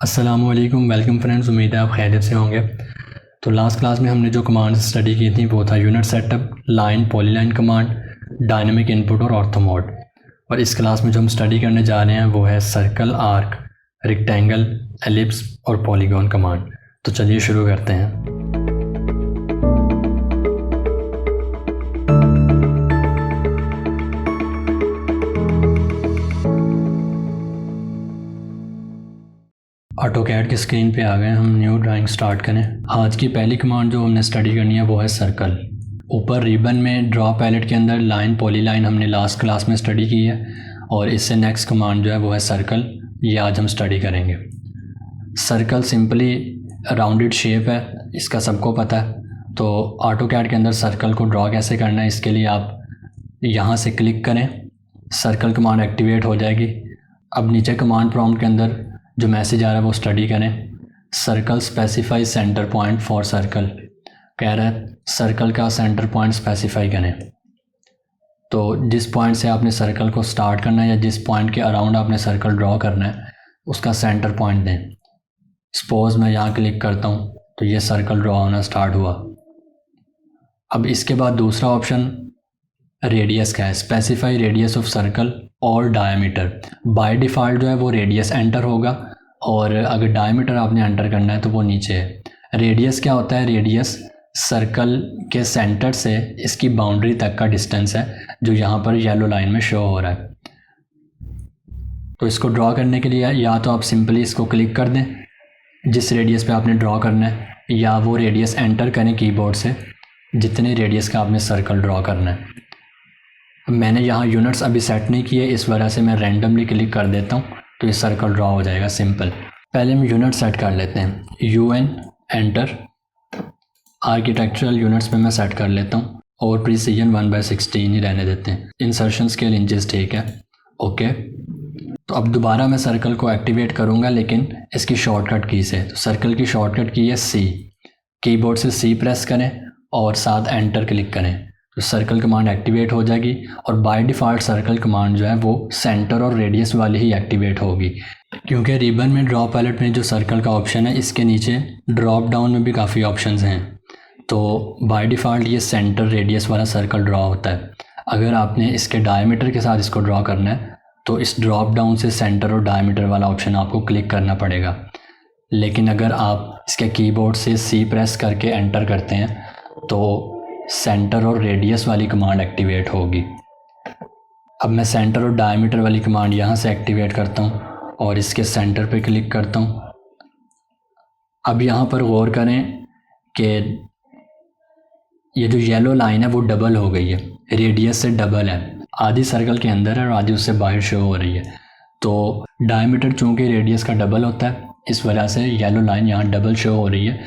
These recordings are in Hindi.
अस्सलामुअलैकुम, वेलकम फ्रेंड्स। उम्मीद है आप खैरियत से होंगे। तो लास्ट क्लास में हमने जो कमांड्स स्टडी की थी वो था unit setup, line, polyline command, dynamic input और ऑर्थो मोड। और इस क्लास में जो हम स्टडी करने जा रहे हैं वो है सर्कल, आर्क, रेक्टेंगल, एलिप्स और पॉलीगॉन कमांड। तो चलिए शुरू करते हैं। ऑटोकैड की स्क्रीन पे आ गए, हम न्यू ड्राइंग स्टार्ट करें। आज की पहली कमांड जो हमने स्टडी करनी है वो है सर्कल। ऊपर रिबन में ड्रॉ पैलेट के अंदर लाइन, पॉलीलाइन हमने लास्ट क्लास में स्टडी की है और इससे नेक्स्ट कमांड जो है वो है सर्कल। ये आज हम स्टडी करेंगे। सर्कल सिंपली राउंडेड शेप है, इसका सबको पता है। तो ऑटोकैड के अंदर सर्कल को ड्रॉ कैसे करना है, इसके लिए आप यहाँ से क्लिक करें, सर्कल कमांड एक्टिवेट हो जाएगी। अब नीचे कमांड प्रॉम्प्ट के अंदर जो मैसेज आ रहा है वो स्टडी करें। Circle specify centre point for circle, कह रहा है सर्कल का सेंटर पॉइंट स्पेसिफाई करें। तो जिस पॉइंट से आपने सर्कल को स्टार्ट करना है या जिस पॉइंट के अराउंड आपने सर्कल ड्रॉ करना है उसका सेंटर पॉइंट दें। सपोज मैं यहाँ क्लिक करता हूँ तो ये सर्कल ड्रॉ होना स्टार्ट हुआ। अब इसके बाद दूसरा ऑप्शन रेडियस का है, स्पेसिफाई रेडियस ऑफ सर्कल और डायमीटर। बाय डिफ़ॉल्ट जो है वो रेडियस एंटर होगा और अगर डायमीटर आपने एंटर करना है तो वो नीचे है। रेडियस क्या होता है? रेडियस सर्कल के सेंटर से इसकी बाउंड्री तक का डिस्टेंस है जो यहाँ पर येलो लाइन में शो हो रहा है। तो इसको ड्रॉ करने के लिए या तो आप सिंपली इसको क्लिक कर दें जिस रेडियस पे आपने ड्रॉ करना है, या वो रेडियस एंटर करें कीबोर्ड से जितने रेडियस का आपने सर्कल ड्रॉ करना है। मैंने यहाँ यूनिट्स अभी सेट नहीं किए, इस वजह से मैं रैंडमली क्लिक कर देता हूँ तो ये सर्कल ड्रॉ हो जाएगा सिंपल। पहले हम यूनिट सेट कर लेते हैं। UN एंटर, आर्किटेक्चरल यूनिट्स में मैं सेट कर लेता हूँ और प्रिसीजन 1/16 ही रहने देते हैं। इंसर्शन स्केल इंचेस ठीक है, ओके। तो अब दोबारा मैं सर्कल को एक्टिवेट करूँगा लेकिन इसकी शॉर्टकट की से। तो सर्कल की शॉर्टकट की है C, कीबोर्ड से C प्रेस करें और साथ एंटर क्लिक करें तो सर्कल कमांड एक्टिवेट हो जाएगी। और बाय डिफ़ॉल्ट सर्कल कमांड जो है वो सेंटर और रेडियस वाली ही एक्टिवेट होगी, क्योंकि रिबन में ड्रॉ पैलेट में जो सर्कल का ऑप्शन है इसके नीचे ड्रॉप डाउन में भी काफ़ी ऑप्शंस हैं। तो बाय डिफ़ॉल्ट ये सेंटर रेडियस वाला सर्कल ड्रॉ होता है। अगर आपने इसके डायमीटर के साथ इसको ड्रॉ करना है तो इस ड्रॉप डाउन से सेंटर और डायमीटर वाला ऑप्शन आपको क्लिक करना पड़ेगा। लेकिन अगर आप इसके कीबोर्ड से C प्रेस करके एंटर करते हैं तो सेंटर और रेडियस वाली कमांड एक्टिवेट होगी। अब मैं सेंटर और डायमीटर वाली कमांड यहाँ से एक्टिवेट करता हूँ और इसके सेंटर पे क्लिक करता हूँ। अब यहाँ पर गौर करें कि ये जो येलो लाइन है वो डबल हो गई है, रेडियस से डबल है। आधी सर्कल के अंदर है और आधी उससे बाहर शो हो रही है। तो डायमीटर चूँकि रेडियस का डबल होता है इस वजह से येलो लाइन यहाँ डबल शो हो रही है।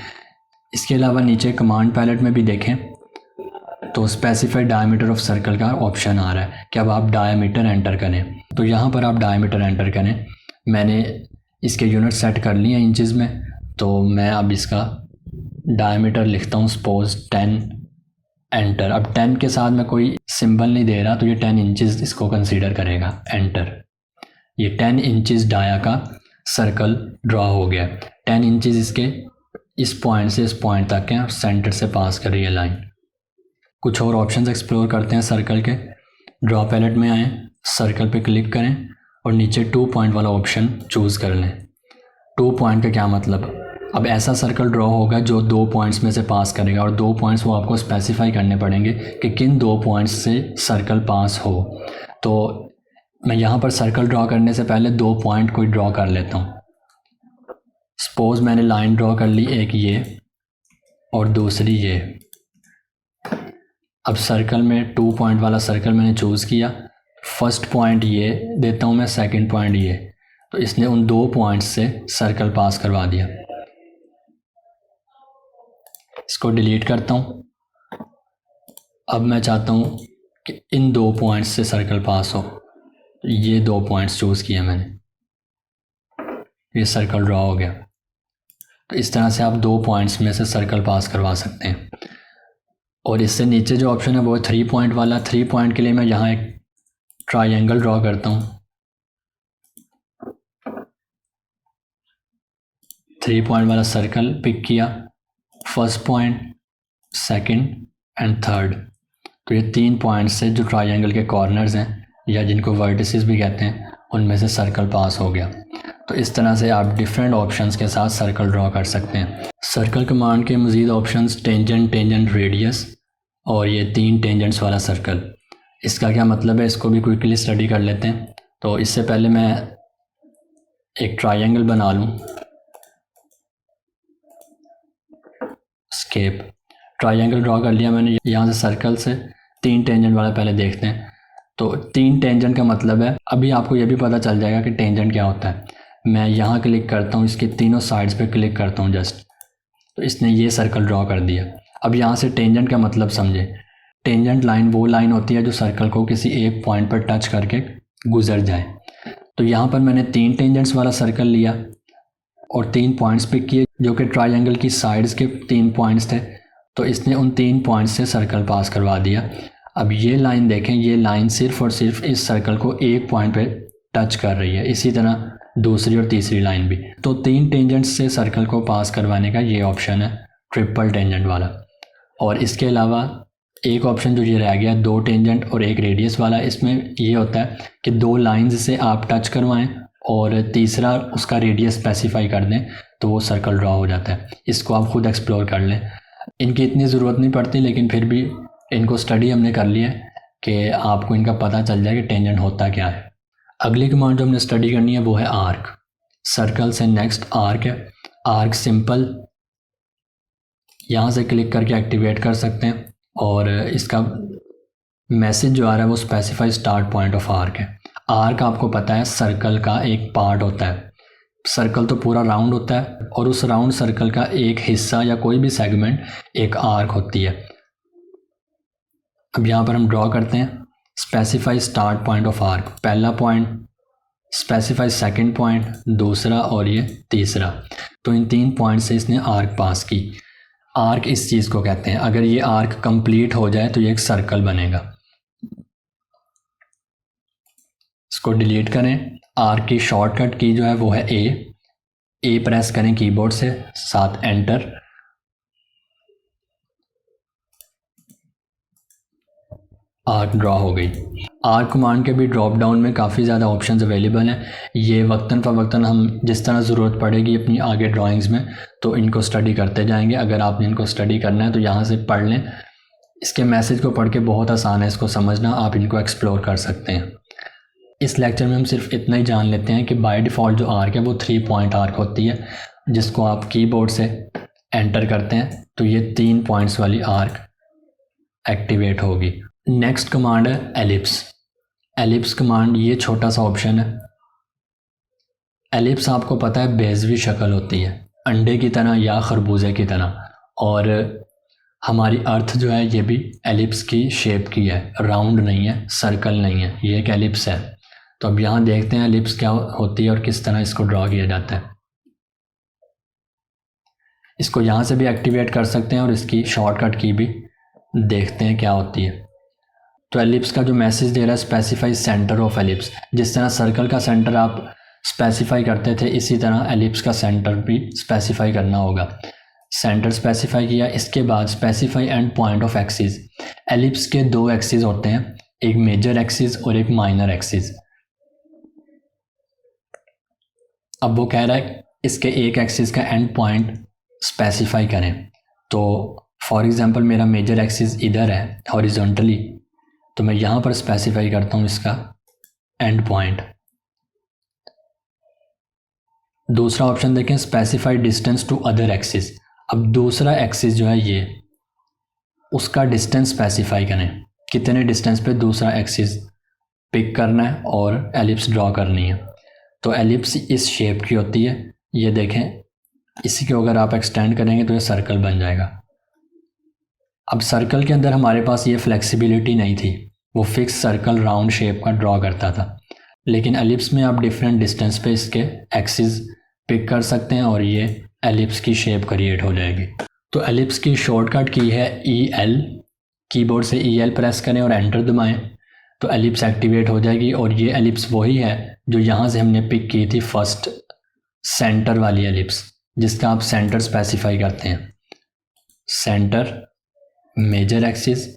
इसके अलावा नीचे कमांड पैलेट में भी देखें तो स्पेसिफाई डायमीटर ऑफ सर्कल का ऑप्शन आ रहा है कि अब आप डायमीटर एंटर करें। तो यहाँ पर आप डायमीटर एंटर करें। मैंने इसके यूनिट सेट कर लिए हैं इंचज़ में, तो मैं अब इसका डायमीटर लिखता हूँ सपोज 10 एंटर। अब 10 के साथ मैं कोई सिंबल नहीं दे रहा तो ये 10 इंचज़ इसको कंसीडर करेगा, एंटर। ये 10 इंचज़ डाया का सर्कल ड्रॉ हो गया। 10 इंचज़ इसके इस पॉइंट से इस पॉइंट तक है, सेंटर से पास कर रही है लाइन। कुछ और ऑप्शंस एक्सप्लोर करते हैं सर्कल के। ड्रॉ पैलेट में आएँ, सर्कल पे क्लिक करें और नीचे 2 पॉइंट वाला ऑप्शन चूज़ कर लें। 2 पॉइंट का क्या मतलब? अब ऐसा सर्कल ड्रॉ होगा जो 2 पॉइंट्स में से पास करेगा और 2 पॉइंट्स वो आपको स्पेसिफाई करने पड़ेंगे कि किन 2 पॉइंट्स से सर्कल पास हो। तो मैं यहाँ पर सर्कल ड्रॉ करने से पहले 2 पॉइंट कोई ड्रॉ कर लेता हूँ। सपोज मैंने लाइन ड्रॉ कर ली, एक ये और दूसरी ये। अब सर्कल में 2 पॉइंट वाला सर्कल मैंने चूज़ किया। फर्स्ट पॉइंट ये देता हूँ मैं, सेकंड पॉइंट ये। तो इसने उन 2 पॉइंट्स से सर्कल पास करवा दिया। इसको डिलीट करता हूँ। अब मैं चाहता हूँ कि इन 2 पॉइंट्स से सर्कल पास हो। ये 2 पॉइंट्स चूज़ किए मैंने, ये सर्कल ड्रॉ हो गया। तो इस तरह से आप 2 पॉइंट्स में से सर्कल पास करवा सकते हैं। और इससे नीचे जो ऑप्शन है वो 3 पॉइंट वाला। 3 पॉइंट के लिए मैं यहाँ एक ट्रायंगल ड्रॉ करता हूँ। 3 पॉइंट वाला सर्कल पिक किया, first point, second and third. तो ये 3 पॉइंट्स से जो ट्रायंगल के कॉर्नर्स हैं या जिनको वर्टिसेस भी कहते हैं, उनमें से सर्कल पास हो गया। तो इस तरह से आप डिफरेंट ऑप्शंस के साथ सर्कल ड्रॉ कर सकते हैं। सर्कल कमांड के मज़ीद ऑप्शंस टेंजेंट, टेंजेंट रेडियस और ये 3 टेंजेंट्स वाला सर्कल। इसका क्या मतलब है, इसको भी क्विकली स्टडी कर लेते हैं। तो इससे पहले मैं एक ट्रायंगल बना लूँ, स्केप ट्रायंगल ड्रॉ कर लिया मैंने। यहाँ से सर्कल से 3 टेंजेंट वाला पहले देखते हैं। तो 3 टेंजेंट का मतलब है, अभी आपको ये भी पता चल जाएगा कि टेंजेंट क्या होता है। मैं यहाँ क्लिक करता हूँ, इसकी तीनों साइड्स पे क्लिक करता हूँ जस्ट, तो इसने ये सर्कल ड्रॉ कर दिया। अब यहाँ से टेंजेंट का मतलब समझे। टेंजेंट लाइन वो लाइन होती है जो सर्कल को किसी एक पॉइंट पर टच करके गुजर जाए। तो यहाँ पर मैंने 3 टेंजेंट्स वाला सर्कल लिया और 3 पॉइंट्स पिक किए जो कि ट्रायंगल की साइड्स के 3 पॉइंट्स थे। तो इसने उन 3 पॉइंट्स से सर्कल पास करवा दिया। अब ये लाइन देखें, ये लाइन सिर्फ और सिर्फ इस सर्कल को एक पॉइंट पे टच कर रही है, इसी तरह दूसरी और तीसरी लाइन भी। तो 3 टेंजेंट्स से सर्कल को पास करवाने का ये ऑप्शन है, ट्रिपल टेंजेंट वाला। और इसके अलावा एक ऑप्शन जो ये रह गया 2 टेंजेंट और 1 रेडियस वाला, इसमें ये होता है कि 2 लाइंस से आप टच करवाएं और तीसरा उसका रेडियस स्पेसिफाई कर दें तो वो सर्कल ड्रॉ हो जाता है। इसको आप खुद एक्सप्लोर कर लें, इनकी इतनी ज़रूरत नहीं पड़ती, लेकिन फिर भी इनको स्टडी हमने कर लिया है कि आपको इनका पता चल जाए कि टेंजेंट होता क्या है। अगली कमांड जो हमने स्टडी करनी है वो है आर्क। सर्कल से नेक्स्ट आर्क है। आर्क सिंपल, यहाँ से क्लिक करके एक्टिवेट कर सकते हैं और इसका मैसेज जो आ रहा है वो specify start point of arc है। आर्क आपको पता है सर्कल का एक पार्ट होता है। सर्कल तो पूरा राउंड होता है और उस राउंड सर्कल का एक हिस्सा या कोई भी सेगमेंट एक आर्क होती है। अब यहाँ पर हम ड्रॉ करते हैं specify start point of arc. पहला पॉइंट, स्पेसिफाई सेकंड पॉइंट, दूसरा और ये तीसरा। तो इन 3 पॉइंट से इसने आर्क पास की। आर्क इस चीज़ को कहते हैं। अगर ये आर्क कंप्लीट हो जाए तो ये एक सर्कल बनेगा। इसको डिलीट करें। आर्क की शॉर्टकट की जो है वो है ए प्रेस करें कीबोर्ड से, साथ एंटर। आर्क ड्रॉ हो गई। आर्क कमांड के भी ड्रॉप डाउन में काफ़ी ज़्यादा ऑप्शंस अवेलेबल हैं। ये वक्तन फ़वक्तन हम जिस तरह ज़रूरत पड़ेगी अपनी आगे ड्राइंग्स में तो इनको स्टडी करते जाएंगे। अगर आपने इनको स्टडी करना है तो यहाँ से पढ़ लें। इसके मैसेज को पढ़ के बहुत आसान है इसको समझना, आप इनको एक्सप्लोर कर सकते हैं। इस लेक्चर में हम सिर्फ इतना ही जान लेते हैं कि बाय डिफ़ॉल्ट जो आर्क है वो 3 पॉइंट आर्क होती है, जिसको आप कीबोर्ड से एंटर करते हैं तो ये 3 पॉइंट्स वाली आर्क एक्टिवेट होगी। नेक्स्ट कमांड है एलिप्स। एलिप्स कमांड ये छोटा सा ऑप्शन है। एलिप्स आपको पता है बेज़वी शक्ल होती है, अंडे की तरह या खरबूजे की तरह, और हमारी अर्थ जो है ये भी एलिप्स की शेप की है, राउंड नहीं है, सर्कल नहीं है, ये एक एलिप्स है। तो अब यहाँ देखते हैं एलिप्स क्या होती है और किस तरह इसको ड्रॉ किया जाता है। इसको यहाँ से भी एक्टिवेट कर सकते हैं और इसकी शॉर्टकट की भी देखते हैं क्या होती है। तो एलिप्स का जो मैसेज दे रहा है स्पेसिफाई सेंटर ऑफ एलिप्स। जिस तरह सर्कल का सेंटर आप स्पेसिफाई करते थे, इसी तरह एलिप्स का सेंटर भी स्पेसिफाई करना होगा। सेंटर स्पेसिफाई किया, इसके बाद specify and point of axis. Ellipse के 2 एक्सिस होते हैं, एक मेजर एक्सिस और एक माइनर एक्सिस। अब वो कह रहा है इसके एक एक्सिस का एंड पॉइंट स्पेसिफाई करें। तो फॉर एग्जांपल मेरा मेजर एक्सिस इधर है हॉरिजॉन्टली, तो मैं यहाँ पर स्पेसिफाई करता हूँ इसका एंड पॉइंट। दूसरा ऑप्शन देखें specify distance to other axis. अब दूसरा एक्सिस जो है ये, उसका डिस्टेंस स्पेसिफाई करें, कितने डिस्टेंस पे दूसरा एक्सिस पिक करना है और एलिप्स ड्रॉ करनी है। तो एलिप्स इस शेप की होती है, ये देखें, इसी को अगर आप एक्सटेंड करेंगे तो ये सर्कल बन जाएगा। अब सर्कल के अंदर हमारे पास ये फ्लेक्सिबिलिटी नहीं थी, वो फिक्स सर्कल राउंड शेप का ड्रॉ करता था। लेकिन एलिप्स में आप डिफरेंट डिस्टेंस पे इसके एक्सिस पिक कर सकते हैं और ये एलिप्स की शेप क्रिएट हो जाएगी। तो एलिप्स की शॉर्टकट की है EL। कीबोर्ड से EL प्रेस करें और एंटर दबाएं तो एलिप्स एक्टिवेट हो जाएगी। और ये एलिप्स वही है जो यहाँ से हमने पिक की थी फर्स्ट, सेंटर वाली एलिप्स। जिसका आप सेंटर स्पेसिफाई करते हैं। Centre, major axis,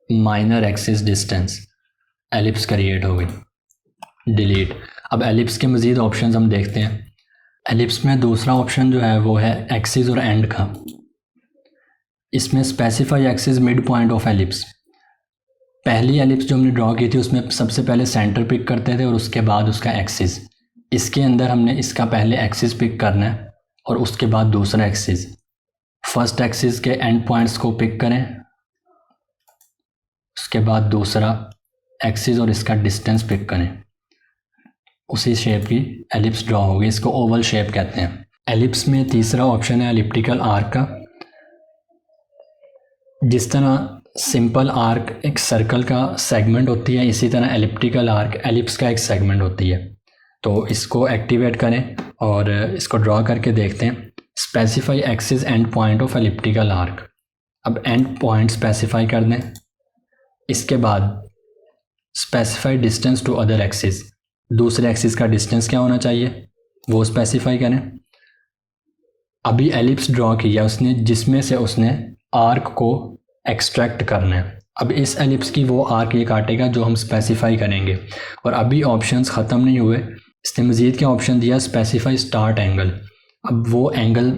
minor axis distance, ellipse create हो गई। डिलीट। अब एलिप्स के मज़ीद ऑप्शन हम देखते हैं। एलिप्स में दूसरा ऑप्शन जो है वो है एक्सिस और एंड का। इसमें specify axis mid point of ellipse. पहली एलिप्स जो हमने ड्रॉ की थी उसमें सबसे पहले सेंटर पिक करते थे और उसके बाद उसका एक्सिस। इसके अंदर हमने इसका पहले एक्सिस पिक करना है और उसके बाद दूसरा एक्सिस। फर्स्ट एक्सिस के एंड पॉइंट्स को पिक करें, उसके बाद दूसरा एक्सिस और इसका डिस्टेंस पिक करें। उसी शेप की एलिप्स ड्रॉ होगी। इसको ओवल शेप कहते हैं। एलिप्स में तीसरा ऑप्शन है एलिप्टिकल आर्क का। जिस तरह सिंपल आर्क एक सर्कल का सेगमेंट होती है, इसी तरह एलिप्टिकल आर्क एलिप्स का एक सेगमेंट होती है। तो इसको एक्टिवेट करें और इसको ड्रॉ करके देखते हैं। Specify axis end point of elliptical arc. अब एंड पॉइंट स्पेसिफाई कर दें। इसके बाद specify distance to other axis. दूसरे एक्सिस का डिस्टेंस क्या होना चाहिए वो स्पेसिफाई करें। अभी एलिप्स ड्रॉ किया उसने जिसमें से उसने आर्क को एक्सट्रैक्ट करना है। अब इस एलिप्स की वो आर्क ये काटेगा जो हम स्पेसिफाई करेंगे। और अभी ऑप्शंस ख़त्म नहीं हुए, इसने मज़ीद क्या ऑप्शन दिया, स्पेसिफाई स्टार्ट एंगल। अब वो एंगल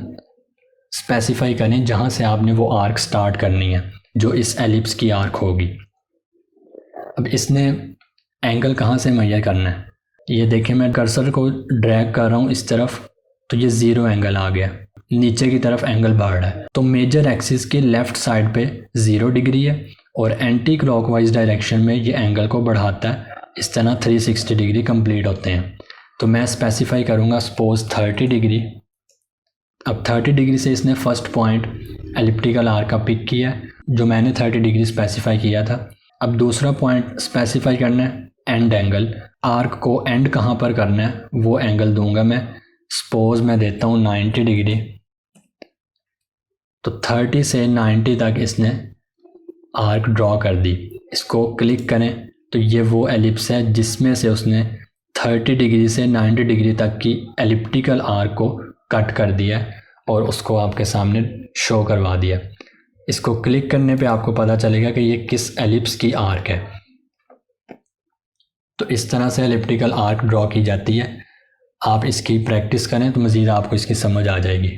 स्पेसिफाई करें जहाँ से आपने वो आर्क स्टार्ट करनी है, जो इस एलिप्स की आर्क होगी। अब इसने एंगल कहाँ से मेजर करना है, ये देखें मैं कर्सर को ड्रैग कर रहा हूँ इस तरफ तो ये ज़ीरो एंगल आ गया, नीचे की तरफ एंगल बढ़ रहा है। तो मेजर एक्सिस के लेफ़्ट साइड पे 0 डिग्री है और एंटी क्लॉकवाइज डायरेक्शन में ये एंगल को बढ़ाता है। इस तरह 360 डिग्री कंप्लीट होते हैं। तो मैं स्पेसिफाई करूँगा सपोज 30 डिग्री। अब 30 डिग्री से इसने फर्स्ट पॉइंट एलिप्टिकल आर्क का पिक किया है जो मैंने 30 डिग्री स्पेसिफाई किया था। अब दूसरा पॉइंट स्पेसिफाई करना है एंड एंगल। आर्क को एंड कहाँ पर करना है वो एंगल दूंगा मैं। सपोज मैं देता हूँ 90 डिग्री। तो 30 से 90 तक इसने आर्क ड्रॉ कर दी। इसको क्लिक करें तो ये वो एलिप्स है जिसमें से उसने 30 डिग्री से 90 डिग्री तक की एलिप्टिकल आर्क को कट कर दिया और उसको आपके सामने शो करवा दिया। इसको क्लिक करने पे आपको पता चलेगा कि ये किस एलिप्स की आर्क है। तो इस तरह से एलिप्टिकल आर्क ड्रॉ की जाती है। आप इसकी प्रैक्टिस करें तो मज़ीद आपको इसकी समझ आ जाएगी।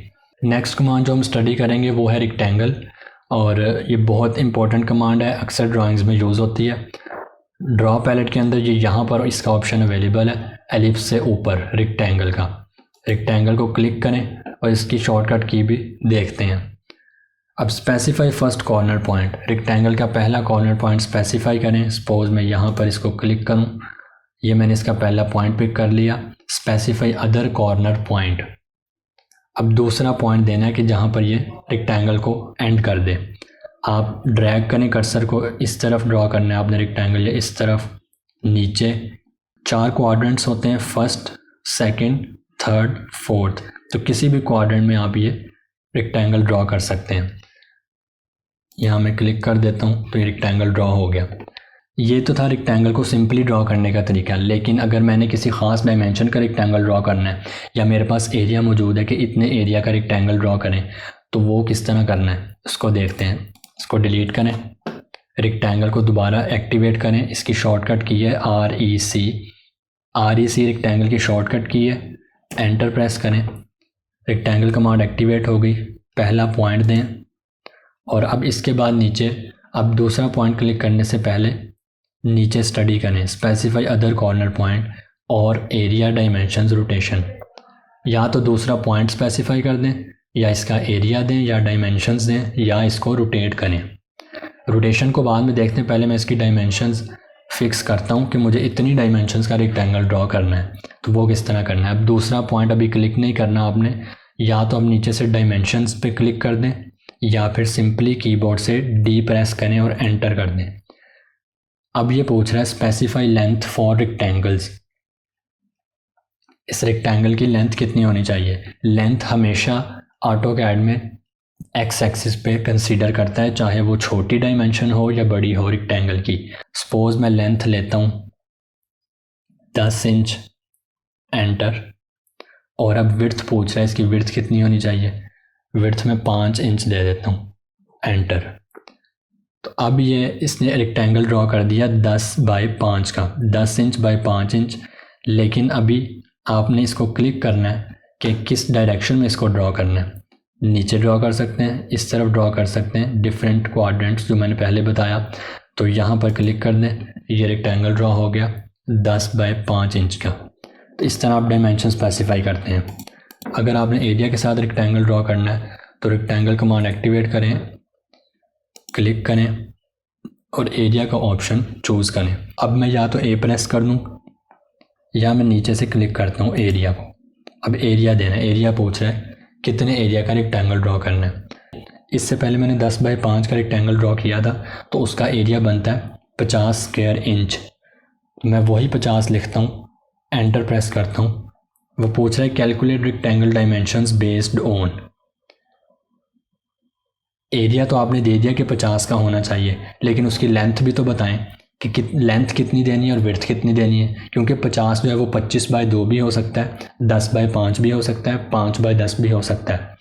नेक्स्ट कमांड जो हम स्टडी करेंगे वो है रेक्टेंगल, और ये बहुत इंपॉर्टेंट कमांड है, अक्सर ड्राइंग्स में यूज़ होती है। ड्रॉ पैलेट के अंदर ये यहाँ पर इसका ऑप्शन अवेलेबल है, एलिप्स से ऊपर रेक्टेंगल का। रेक्टेंगल को क्लिक करें और इसकी शॉर्टकट की भी देखते हैं। अब specify first corner point. Rectangle का पहला कॉर्नर पॉइंट स्पेसिफाई करें। सपोज मैं यहाँ पर इसको क्लिक करूँ, ये मैंने इसका पहला पॉइंट पिक कर लिया। Specify other corner point. अब दूसरा पॉइंट देना है कि जहाँ पर ये रेक्टेंगल को एंड कर दे। आप ड्रैग करें कर्सर को, इस तरफ ड्रॉ करना है आपने रेक्टेंगल, या इस तरफ नीचे। 4 क्वाड्रेंट्स होते हैं, फर्स्ट, सेकंड, थर्ड, फोर्थ। तो किसी भी क्वाड्रेंट में आप ये रेक्टेंगल ड्रॉ कर सकते हैं। यहाँ मैं क्लिक कर देता हूँ तो ये रेक्टेंगल ड्रॉ हो गया। ये तो था रेक्टेंगल को सिंपली ड्रॉ करने का तरीका, लेकिन अगर मैंने किसी ख़ास डायमेंशन का रेक्टेंगल ड्रॉ करना है या मेरे पास एरिया मौजूद है कि इतने एरिया का रेक्टेंगल ड्रॉ करें, तो वो किस तरह करना है उसको देखते हैं। इसको डिलीट करें, रेक्टेंगल को दोबारा एक्टिवेट करें। इसकी शॉर्टकट की है REC। REC रेक्टेंगल की शॉर्टकट की है। एंटर प्रेस करें, रेक्टेंगल कमांड एक्टिवेट हो गई। पहला पॉइंट दें और अब इसके बाद नीचे, अब दूसरा पॉइंट क्लिक करने से पहले नीचे स्टडी करें, स्पेसिफाई अदर कॉर्नर पॉइंट और एरिया डायमेंशंस रोटेशन। या तो दूसरा पॉइंट स्पेसिफाई कर दें, या इसका एरिया दें, या डायमेंशंस दें, या इसको रोटेट करें। रोटेशन को बाद में देखते हैं, पहले मैं इसकी डायमेंशंस फिक्स करता हूं कि मुझे इतनी डायमेंशंस का रेक्टेंगल ड्रॉ करना है, तो वो किस तरह करना है। अब दूसरा पॉइंट अभी क्लिक नहीं करना आपने, या तो अब नीचे से डायमेंशंस पे क्लिक कर दें, या फिर सिंपली कीबोर्ड से D प्रेस करें और एंटर कर दें। अब ये पूछ रहा है स्पेसिफाई लेंथ फॉर रेक्टेंगल्स। इस रेक्टेंगल की लेंथ कितनी होनी चाहिए। लेंथ हमेशा ऑटोकैड में एक्स एक्सिस पे कंसीडर करता है, चाहे वो छोटी डायमेंशन हो या बड़ी हो रेक्टेंगल की। सपोज मैं लेंथ लेता हूँ 10 इंच, एंटर। और अब विड्थ पूछ रहा है, इसकी विड्थ कितनी होनी चाहिए, विड्थ में 5 इंच दे देता हूँ, एंटर। तो अब ये इसने रेक्टेंगल ड्रॉ कर दिया 10 बाई 5 का, 10 इंच बाई 5 इंच। लेकिन अभी आपने इसको क्लिक करना है कि किस डायरेक्शन में इसको ड्रॉ करना है। नीचे ड्रॉ कर सकते हैं, इस तरफ ड्रॉ कर सकते हैं, डिफरेंट क्वाड्रेंट्स जो मैंने पहले बताया। तो यहाँ पर क्लिक कर दें, ये रेक्टेंगल ड्रॉ हो गया 10 बाई 5 इंच का। तो इस तरह आप डायमेंशन स्पेसिफाई करते हैं। अगर आपने एरिया के साथ रेक्टेंगल ड्रॉ करना है तो रेक्टेंगल कमांड एक्टिवेट करें, क्लिक करें और एरिया का ऑप्शन चूज़ करें। अब मैं या तो ए प्रेस कर दूँ या मैं नीचे से क्लिक करता हूँ एरिया को। अब एरिया देना है, एरिया पूछ रहा है कितने एरिया का रेक्टेंगल ड्रॉ करना है। इससे पहले मैंने 10 बाई 5 का रेक्टेंगल ड्रॉ किया था, तो उसका एरिया बनता है 50 स्क्वायर इंच। मैं वही 50 लिखता हूँ, एंटर प्रेस करता हूँ। वो पूछ रहा है calculate rectangle dimensions based on. Area तो आपने दे दिया कि 50 का होना चाहिए, लेकिन उसकी लेंथ भी तो बताएं कि लेंथ कितनी देनी है और विड्थ कितनी देनी है, क्योंकि 50 जो है वो 25 बाई 2 भी हो सकता है, 10 बाई 5 भी हो सकता है, 5 बाई 10 भी हो सकता है।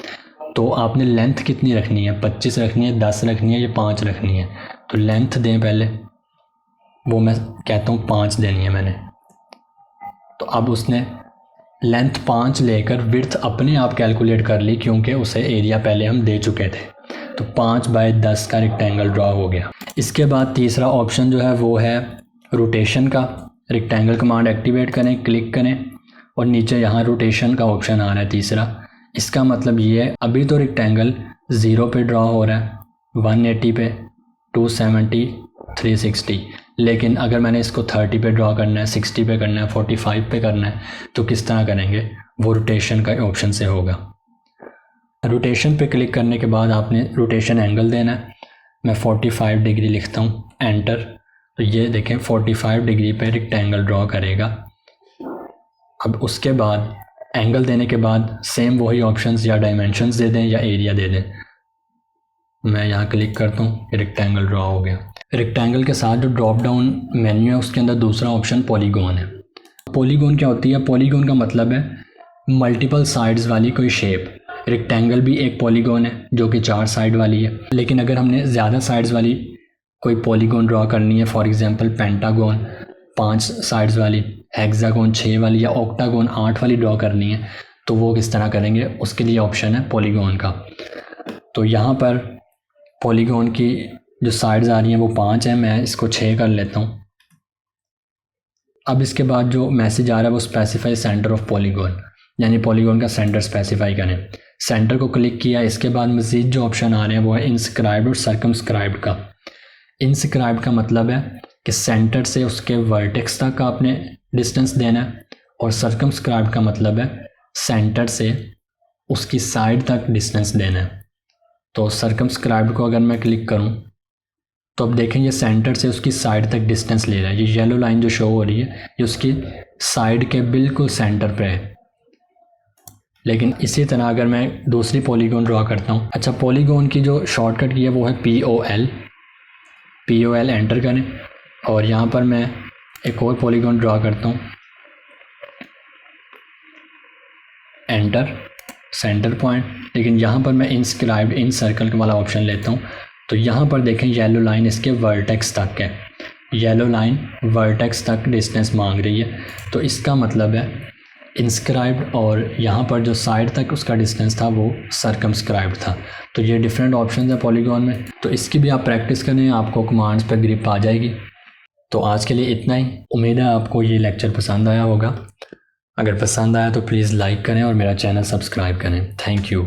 तो आपने लेंथ कितनी रखनी है, 25 रखनी है, 10 रखनी है या 5 रखनी है। तो लेंथ दें पहले, वो मैं कहता हूँ 5 देनी है मैंने। तो अब उसने लेंथ 5 लेकर विड्थ अपने आप कैलकुलेट कर ली, क्योंकि उसे एरिया पहले हम दे चुके थे। तो 5 बाई 10 का रेक्टेंगल ड्रॉ हो गया। इसके बाद तीसरा ऑप्शन जो है वो है रोटेशन का। रेक्टेंगल कमांड एक्टिवेट करें, क्लिक करें और नीचे यहाँ रोटेशन का ऑप्शन आ रहा है तीसरा। इसका मतलब ये है अभी तो रेक्टेंगल 0 पे ड्रॉ हो रहा है, 180 पे, 270, 360, लेकिन अगर मैंने इसको 30 पे ड्रॉ करना है, 60 पे करना है, 45 पे करना है, तो किस तरह करेंगे, वो रोटेशन का ऑप्शन से होगा। रोटेशन पे क्लिक करने के बाद आपने रोटेशन एंगल देना है। मैं 45 डिग्री लिखता हूँ, एंटर। तो ये देखें 45 डिग्री पे रेक्टेंगल ड्रॉ करेगा। अब उसके बाद एंगल देने के बाद सेम वही ऑप्शंस या डायमेंशंस दे दें या एरिया दे दें। मैं यहाँ क्लिक करता हूँ, रेक्टेंगल ड्रॉ हो गया। रेक्टेंगल के साथ जो ड्रॉप डाउन मेन्यू है उसके अंदर दूसरा ऑप्शन पॉलीगॉन है। पॉलीगॉन क्या होती है, पॉलीगॉन का मतलब है मल्टीपल साइड्स वाली कोई शेप। रेक्टेंगल भी एक पॉलीगॉन है जो कि 4 साइड वाली है, लेकिन अगर हमने ज़्यादा साइड्स वाली कोई पॉलीगॉन ड्रॉ करनी है, फॉर एग्जांपल पेंटागॉन 5 साइड्स वाली, हेक्सागॉन 6 वाली या ऑक्टागॉन 8 वाली ड्रॉ करनी है, तो वो किस तरह करेंगे, उसके लिए ऑप्शन है पॉलीगॉन का। तो यहाँ पर पॉलीगॉन की जो साइड्स आ रही हैं वो 5 हैं, मैं इसको 6 कर लेता हूँ। अब इसके बाद जो मैसेज आ रहा है वो स्पेसिफाई सेंटर ऑफ पॉलीगॉन, यानी पॉलीगॉन का सेंटर स्पेसिफाई करें। सेंटर को क्लिक किया। इसके बाद मज़ीद जो ऑप्शन आ रहे हैं वो है इंस्क्राइब्ड और सर्कमस्क्राइब्ड का। इंस्क्राइब्ड का मतलब है कि सेंटर से उसके वर्टेक्स तक आपने डिस्टेंस देना है, और सर्कमस्क्राइब्ड का मतलब है सेंटर से उसकी साइड तक डिस्टेंस देना है। तो सर्कमस्क्राइब्ड को अगर मैं क्लिक करूं तो अब देखें ये सेंटर से उसकी साइड तक डिस्टेंस ले रहा है। ये येलो लाइन जो शो हो रही है ये उसकी साइड के बिल्कुल सेंटर पे है। लेकिन इसी तरह अगर मैं दूसरी पॉलीगॉन ड्रॉ करता हूँ, अच्छा पॉलीगॉन की जो शॉर्टकट की है वो है POL एंटर करें, और यहाँ पर मैं एक और पॉलीगॉन ड्रॉ करता हूँ, एंटर, सेंटर पॉइंट। लेकिन यहाँ पर मैं इंस्क्राइब्ड इन सर्कल वाला ऑप्शन लेता हूँ। तो यहाँ पर देखें येलो लाइन इसके वर्टेक्स तक है, येलो लाइन वर्टेक्स तक डिस्टेंस मांग रही है। तो इसका मतलब है इंस्क्राइब्ड, और यहाँ पर जो साइड तक उसका डिस्टेंस था वो सर्कमस्क्राइब्ड था। तो ये डिफरेंट ऑप्शन है पॉलीगॉन में। तो इसकी भी आप प्रैक्टिस करें, आपको कमांड्स पर ग्रिप आ जाएगी। तो आज के लिए इतना ही। उम्मीद है आपको ये लेक्चर पसंद आया होगा। अगर पसंद आया तो प्लीज़ लाइक करें और मेरा चैनल सब्सक्राइब करें। Thank you.